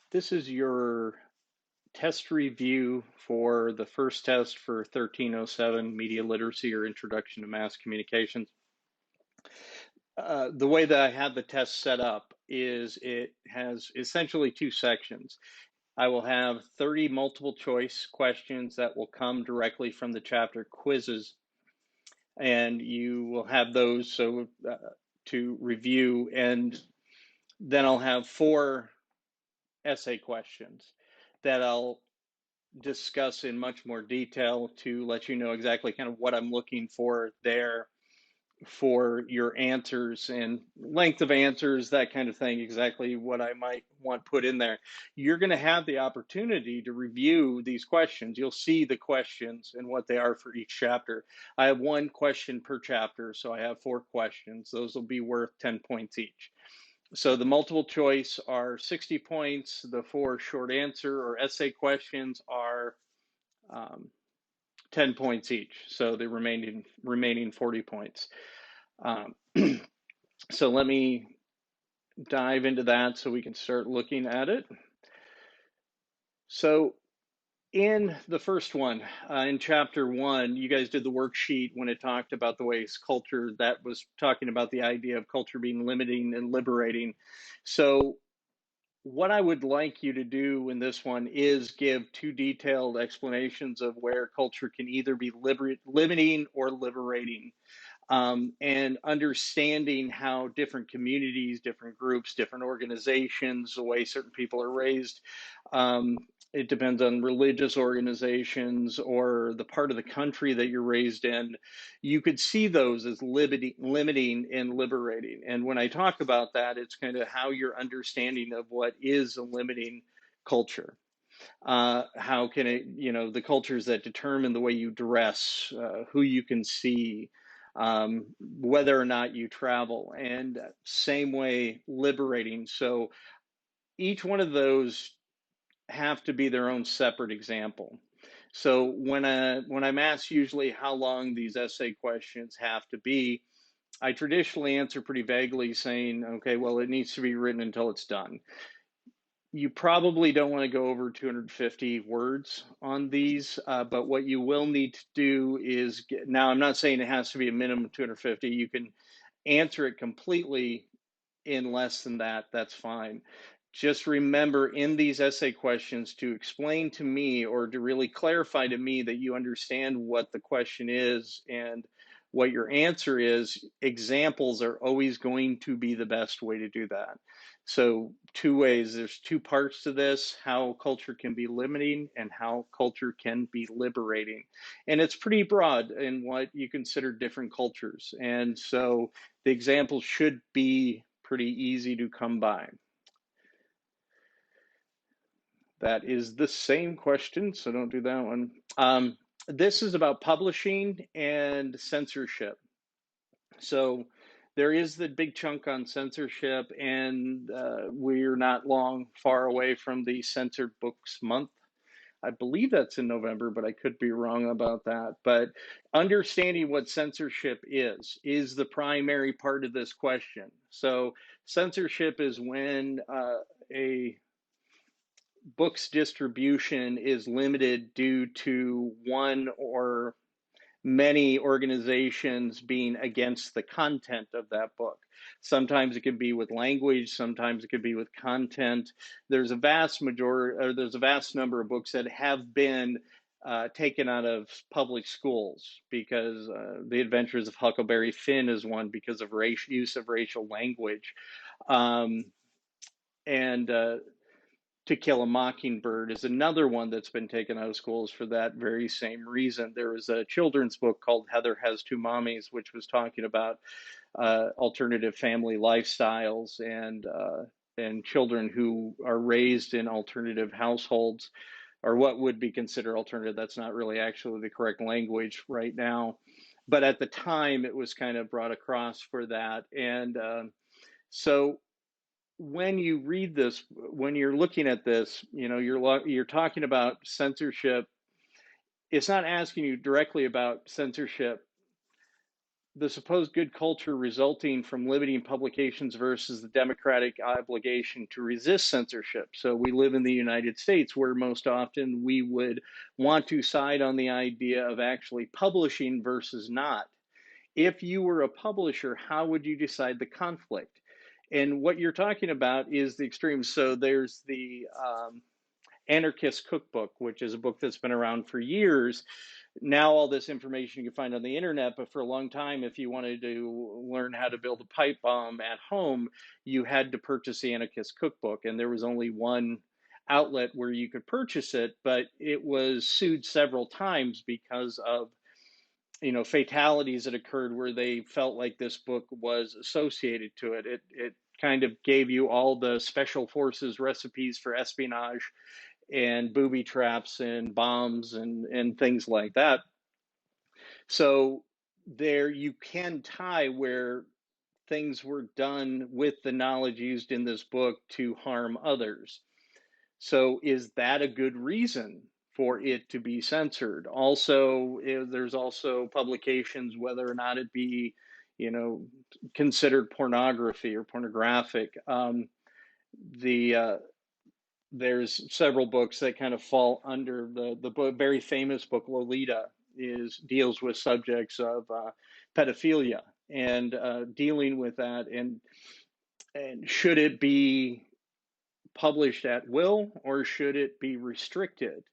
This is your test review for the first test for 1307 Media Literacy or Introduction to Mass Communications. The way that I have the test set up is it has essentially two sections. I will have 30 multiple choice questions that will come directly from the chapter quizzes, and you will have those to review. And then I'll have four essay questions that I'll discuss in much more detail to let you know exactly kind of what I'm looking for there for your answers and length of answers, that kind of thing, exactly what I might want put in there. You're going to have the opportunity to review these questions. You'll see the questions and what they are for each chapter. I have one question per chapter, so I have four questions. Those will be worth 10 points each. So the multiple choice are 60 points. The four short answer or essay questions are um, 10 points each. So the remaining 40 points. Um, so let me dive into that so we can start looking at it. So in the first one, in chapter one, you guys did the worksheet when it talked about the ways culture, that was talking about the idea of culture being limiting and liberating. So what I would like you to do in this one is give two detailed explanations of where culture can either be limiting or liberating, and understanding how different communities, different groups, different organizations, the way certain people are raised. Um, it depends on religious organizations or the part of the country that you're raised in. You could see those as limiting and liberating. And when I talk about that, it's kind of how your understanding of what is a limiting culture. How can it, the cultures that determine the way you dress, who you can see, whether or not you travel, and same way liberating. So each one of those have to be their own separate example. So when I'm asked usually how long these essay questions have to be, I traditionally answer pretty vaguely saying, okay, well, it needs to be written until it's done. You probably don't want to go over 250 words on these, but what you will need to do is now I'm not saying it has to be a minimum of 250. You can answer it completely in less than that. That's fine. Just remember in these essay questions to explain to me or to really clarify to me that you understand what the question is and what your answer is. Examples are always going to be the best way to do that. So two ways, there's two parts to this: how culture can be limiting and how culture can be liberating. And it's pretty broad in what you consider different cultures. And so the examples should be pretty easy to come by. That is the same question, so don't do that one. This is about publishing and censorship. So there is the big chunk on censorship, and we're not long far away from the Censored Books Month. I believe that's in November, but I could be wrong about that. But understanding what censorship is the primary part of this question. So censorship is when a book's distribution is limited due to one or many organizations being against the content of that book. Sometimes it can be with language, sometimes it could be with content. There's a vast majority, or there's a vast number of books that have been taken out of public schools because The Adventures of Huckleberry Finn is one because of use of racial language. Um, and To Kill a Mockingbird is another one that's been taken out of schools for that very same reason. There was a children's book called Heather Has Two Mommies, which was talking about alternative family lifestyles and children who are raised in alternative households, or what would be considered alternative. That's not really actually the correct language right now, but at the time it was kind of brought across for that. And so when you read this, when you're looking at this, you're talking about censorship. It's not asking you directly about censorship the supposed good culture resulting from limiting publications versus the democratic obligation to resist censorship. So we live in the United States, where most often we would want to side on the idea of actually publishing versus not. If you were a publisher, how would you decide the conflict? And what you're talking about is the extremes. So there's the Anarchist Cookbook, which is a book that's been around for years. Now, all this information you can find on the internet, but for a long time, if you wanted to learn how to build a pipe bomb at home, you had to purchase the Anarchist Cookbook, and there was only one outlet where you could purchase it, but it was sued several times because of fatalities that occurred where they felt like this book was associated to it. It kind of gave you all the special forces recipes for espionage and booby traps and bombs and things like that. So there you can tie where things were done with the knowledge used in this book to harm others. So is that a good reason for it to be censored? Also, there's also publications, whether or not it be, you know, considered pornography or pornographic. The There's several books that kind of fall under the book, very famous book Lolita is deals with subjects of pedophilia and dealing with that, and should it be published at will or should it be restricted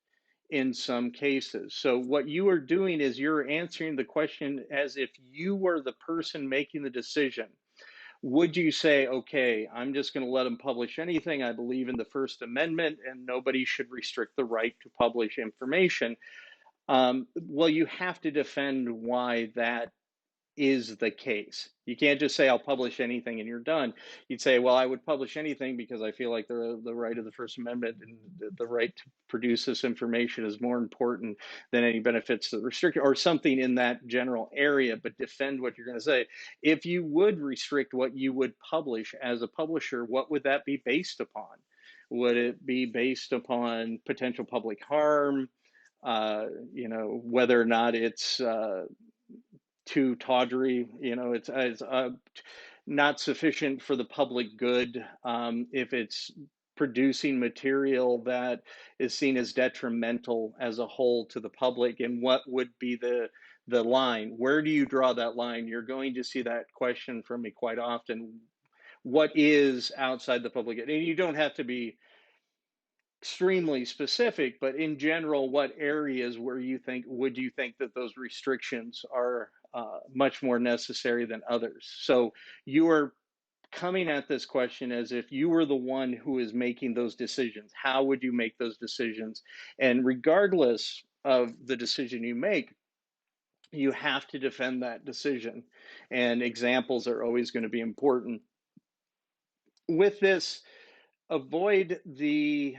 in some cases? So what you are doing is you're answering the question as if you were the person making the decision. Would you say, okay, I'm just going to let them publish anything? I believe in the First Amendment and nobody should restrict the right to publish information. Well, you have to defend why that is the case. You can't just say, I'll publish anything and you're done. You'd say, well, I would publish anything because I feel like the right of the First Amendment and the right to produce this information is more important than any benefits that restrict, or something in that general area, but defend what you're going to say. If you would restrict what you would publish as a publisher, what would that be based upon? Would it be based upon potential public harm? Whether or not it's too tawdry, it's not sufficient for the public good, if it's producing material that is seen as detrimental as a whole to the public, and what would be the line? Where do you draw that line? You're going to see that question from me quite often. What is outside the public? And you don't have to be extremely specific, but in general, what areas where would you think that those restrictions are much more necessary than others? So you are coming at this question as if you were the one who is making those decisions. How would you make those decisions? And regardless of the decision you make, you have to defend that decision. And examples are always going to be important. With this, avoid the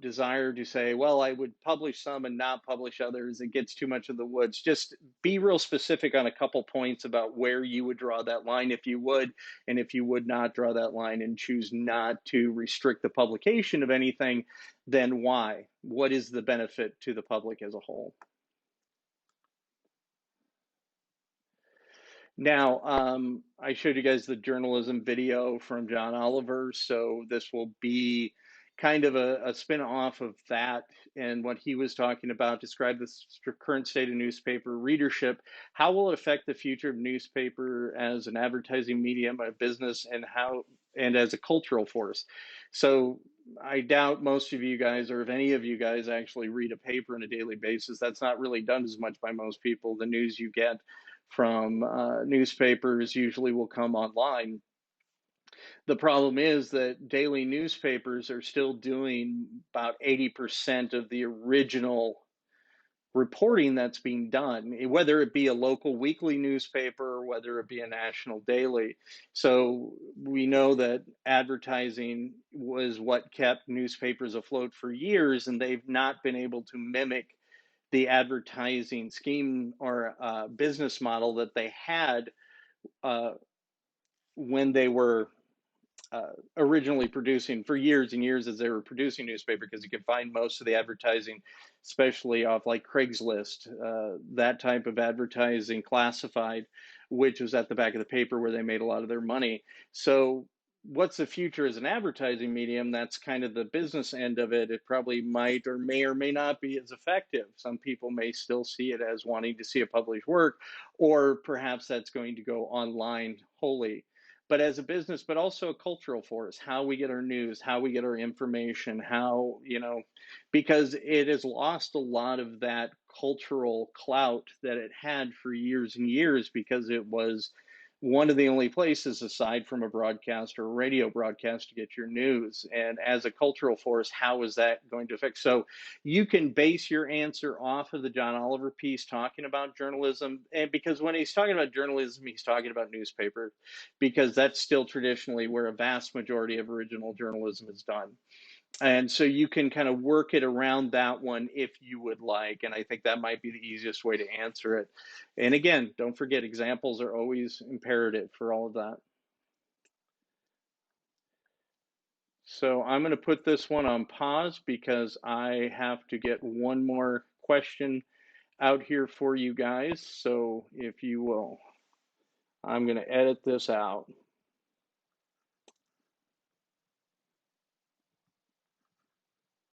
desire to say, well, I would publish some and not publish others. It gets too much in the woods. Just be real specific on a couple points about where you would draw that line if you would, and if you would not draw that line and choose not to restrict the publication of anything, then why? What is the benefit to the public as a whole? Now, I showed you guys the journalism video from John Oliver, so this will be kind of a spin-off of that and what he was talking about. Describe the current state of newspaper readership. How will it affect the future of newspaper as an advertising medium, a business, and as a cultural force? So I doubt most of you guys, or if any of you guys actually read a paper on a daily basis. That's not really done as much by most people. The news you get from newspapers usually will come online. The problem is that daily newspapers are still doing about 80% of the original reporting that's being done, whether it be a local weekly newspaper or whether it be a national daily. So we know that advertising was what kept newspapers afloat for years, and they've not been able to mimic the advertising scheme or business model that they had uh, when they were originally producing for years and years as they were producing newspaper, because you can find most of the advertising, especially off like Craigslist, that type of advertising classified, which was at the back of the paper where they made a lot of their money. So what's the future as an advertising medium? That's kind of the business end of it. It probably might or may not be as effective. Some people may still see it as wanting to see a published work, or perhaps that's going to go online wholly. But as a business, but also a cultural force, how we get our news, how we get our information, how, because it has lost a lot of that cultural clout that it had for years and years, because it was one of the only places aside from a broadcast or a radio broadcast to get your news. And as a cultural force, how is that going to affect? So you can base your answer off of the John Oliver piece talking about journalism. And because when he's talking about journalism, he's talking about newspapers, because that's still traditionally where a vast majority of original journalism is done. And so you can kind of work it around that one if you would like. And I think that might be the easiest way to answer it. And again, don't forget, examples are always imperative for all of that. So I'm going to put this one on pause because I have to get one more question out here for you guys. So if you will, I'm going to edit this out.